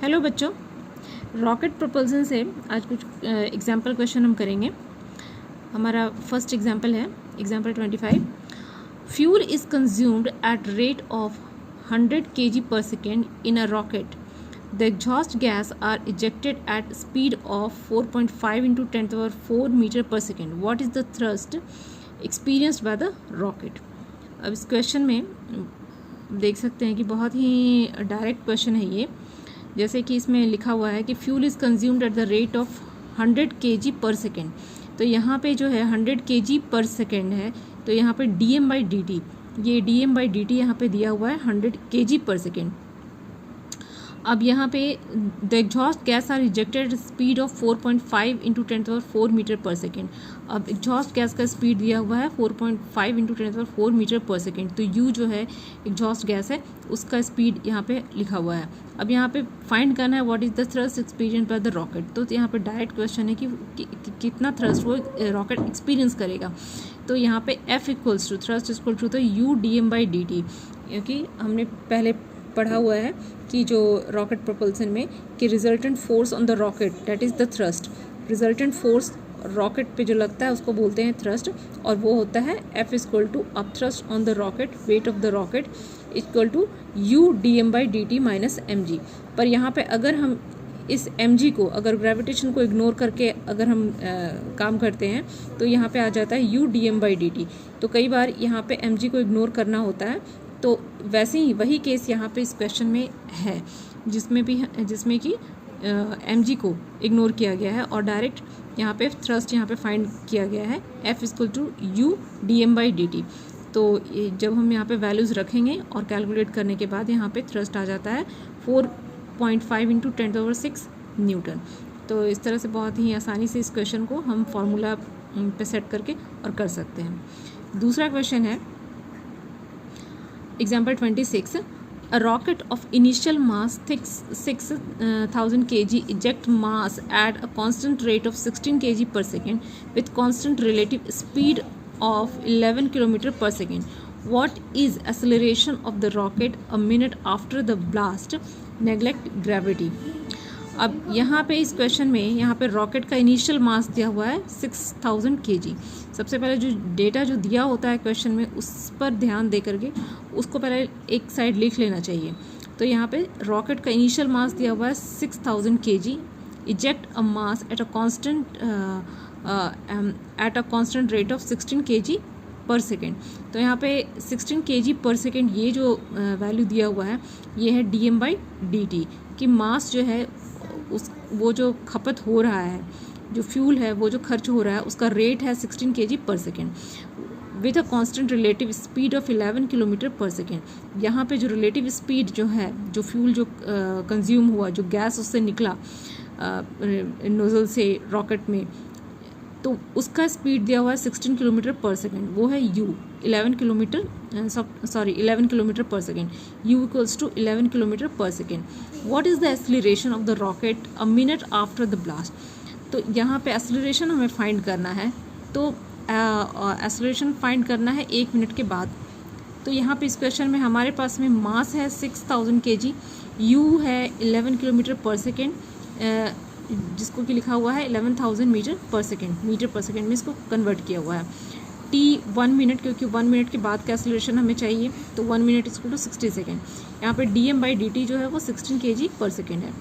Hello बच्चों, rocket propulsion से आज कुछ एग्जाम्पल क्वेश्चन हम करेंगे। हमारा फर्स्ट एग्जाम्पल है example 25। Fuel is consumed at rate of 100 kg per second in a rocket. The exhaust gas are ejected at speed of 4.5 into 10⁴ meter per second. What is the thrust experienced by the rocket? अब इस question में देख सकते हैं कि बहुत ही direct question है ये। जैसे कि इसमें लिखा हुआ है कि fuel is consumed at the rate of 100 kg पर सेकेंड। तो यहाँ पे जो है 100 kg पर सेकेंड है, तो यहाँ पे dm/dt, ये dm/dt यहाँ पे दिया हुआ है 100 kg पर सेकेंड। अब यहाँ पे the exhaust gas are ejected speed of 4.5 into 10⁴ metre per second. अब एग्जॉस्ट गैस का स्पीड दिया हुआ है 4.5 इंटू 10⁴ मीटर पर सेकेंड। तो यू जो है एग्जॉस्ट गैस है, उसका स्पीड यहाँ पे लिखा हुआ है। अब यहाँ पे फाइंड करना है what is the thrust experience by the rocket. तो यहाँ पे डायरेक्ट क्वेश्चन है कि कितना थ्रस्ट वो रॉकेट एक्सपीरियंस करेगा। तो यहाँ पे F equals to thrust equal to u dm/dt, क्योंकि हमने पहले पढ़ा हुआ है कि जो रॉकेट प्रोपल्सन में कि resultant force on the rocket that is the thrust. Resultant force rocket पे जो लगता है उसको बोलते हैं थ्रस्ट, और वो होता है F equal to up thrust on the rocket, weight of the rocket equal to u dm/dt minus mg। पर यहाँ पे अगर हम इस mg को, अगर ग्रेविटेशन को इग्नोर करके अगर हम काम करते हैं तो यहाँ पे आ जाता है यू dm/dt। तो कई बार यहाँ पे mg को इग्नोर करना होता है, तो वैसे ही वही केस यहाँ पे इस क्वेश्चन में है, जिसमें कि mg को इग्नोर किया गया है और डायरेक्ट यहाँ पे थ्रस्ट यहाँ पे फाइंड किया गया है F equal to u dm/dt। तो जब हम यहाँ पे वैल्यूज़ रखेंगे और कैलकुलेट करने के बाद यहाँ पे थ्रस्ट आ जाता है 4.5 इंटू 10⁶ न्यूटन। तो इस तरह से बहुत ही आसानी से इस क्वेश्चन को हम फार्मूला पे सेट करके और कर सकते हैं। दूसरा क्वेश्चन है example 26। A rocket of initial mass 6,000 kg eject mass at a constant rate of 16 kg per second with constant relative speed of 11 km per second. What is acceleration of the rocket a minute after the blast? Neglect gravity. अब यहाँ पे इस question में यहाँ पे rocket का initial mass दिया हुआ है 6000 kg। सबसे पहले जो डेटा जो दिया होता है क्वेश्चन में उस पर ध्यान दे करके उसको पहले एक साइड लिख लेना चाहिए। तो यहाँ पे रॉकेट का इनिशियल मास दिया हुआ है 6000 kg, eject a mass at a constant rate of 16 kg पर सेकेंड। तो यहाँ पे 16 kg पर सेकेंड ये जो वैल्यू दिया हुआ है ये है dm/dt कि मास जो है वो जो खपत हो रहा है, जो फ्यूल है वो जो खर्च हो रहा है, उसका रेट है 16 kg पर second with a constant relative speed of 11 kilometre per second. यहाँ पे जो रिलेटिव स्पीड जो है, जो फ्यूल जो कंज्यूम हुआ, जो गैस उससे निकला नोजल से रॉकेट में, तो उसका स्पीड दिया हुआ है 16 किलोमीटर पर सेकेंड, वो है u 11 kilometre per second. u equals to 11 kilometre per second. What is the acceleration of the rocket a minute after the blast? तो यहाँ पे एक्सेलरेशन हमें फाइंड करना है, तो एक्सेलरेशन फाइंड करना है 1 मिनट के बाद। तो यहाँ पे इस क्वेश्चन में हमारे पास में मास है 6000 kg, u है 11 किलोमीटर पर सेकेंड, जिसको कि लिखा हुआ है 11,000 मीटर पर सेकेंड में इसको कन्वर्ट किया हुआ है। t 1 मिनट, क्योंकि 1 मिनट के बाद का एक्सेलरेशन हमें चाहिए, तो 1 मिनट इक्वल टू 60 सेकेंड। यहाँ पे dm/dt जो है वो 16 kg पर सेकेंड है।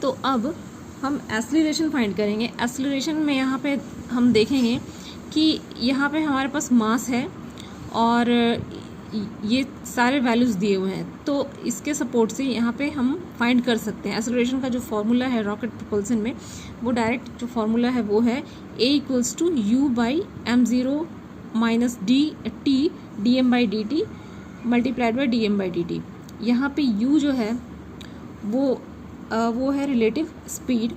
तो अब हम एक्सेलरेशन फाइंड करेंगे। एक्सेलरेशन में यहाँ पे हम देखेंगे कि यहाँ पे हमारे पास मास है और ये सारे वैल्यूज़ दिए हुए हैं, तो इसके सपोर्ट से यहाँ पे हम फाइंड कर सकते हैं। एक्सेलरेशन का जो फार्मूला है रॉकेट प्रोपल्सन में, वो डायरेक्ट जो फार्मूला है वो है a equals to u by m0 minus dt dm/dt multiplied by dm/dt। यहाँ पे u जो है वो है रिलेटिव स्पीड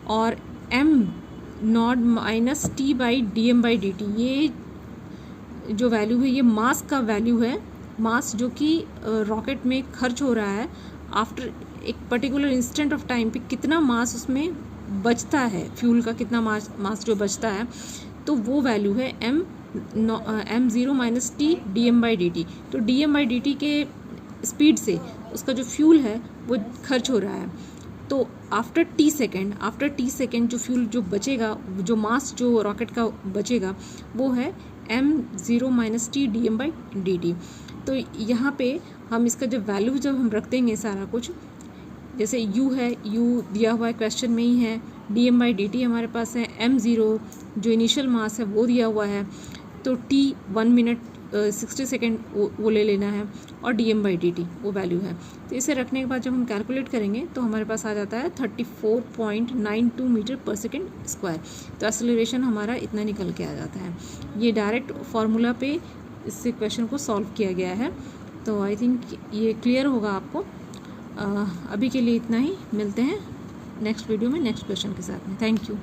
और m0 minus t by dm/dt, ये जो वैल्यू है ये मास का वैल्यू है, मास जो कि रॉकेट में खर्च हो रहा है आफ्टर एक पर्टिकुलर इंस्टेंट ऑफ टाइम पे, कितना मास उसमें बचता है, फ्यूल का कितना मास जो बचता है, तो वो वैल्यू है m0 माइनस t dm/dt। तो dm/dt के स्पीड से उसका जो फ्यूल है वो खर्च हो रहा है, तो आफ्टर टी सेकेंड जो फ्यूल जो बचेगा, जो मास जो रॉकेट का बचेगा वो है m0 - t dm/dt। तो यहाँ पे हम इसका जब वैल्यू जब हम रख देंगे सारा कुछ, जैसे u है, u दिया हुआ है क्वेश्चन में ही है, dm/dt हमारे पास है, m0 जो इनिशियल मास है वो दिया हुआ है, तो t 1 मिनट 60 सेकेंड वो ले लेना है, और dm/dt वो वैल्यू है। तो इसे रखने के बाद जब हम कैलकुलेट करेंगे तो हमारे पास आ जाता है 34.92 मीटर पर सेकेंड स्क्वायर। तो एक्सेलरेशन हमारा इतना निकल के आ जाता है। ये डायरेक्ट फार्मूला पे इससे क्वेश्चन को सॉल्व किया गया है। तो आई थिंक ये क्लियर होगा आपको। अभी के लिए इतना ही, मिलते हैं नेक्स्ट वीडियो में नेक्स्ट क्वेश्चन के साथ में। Thank you.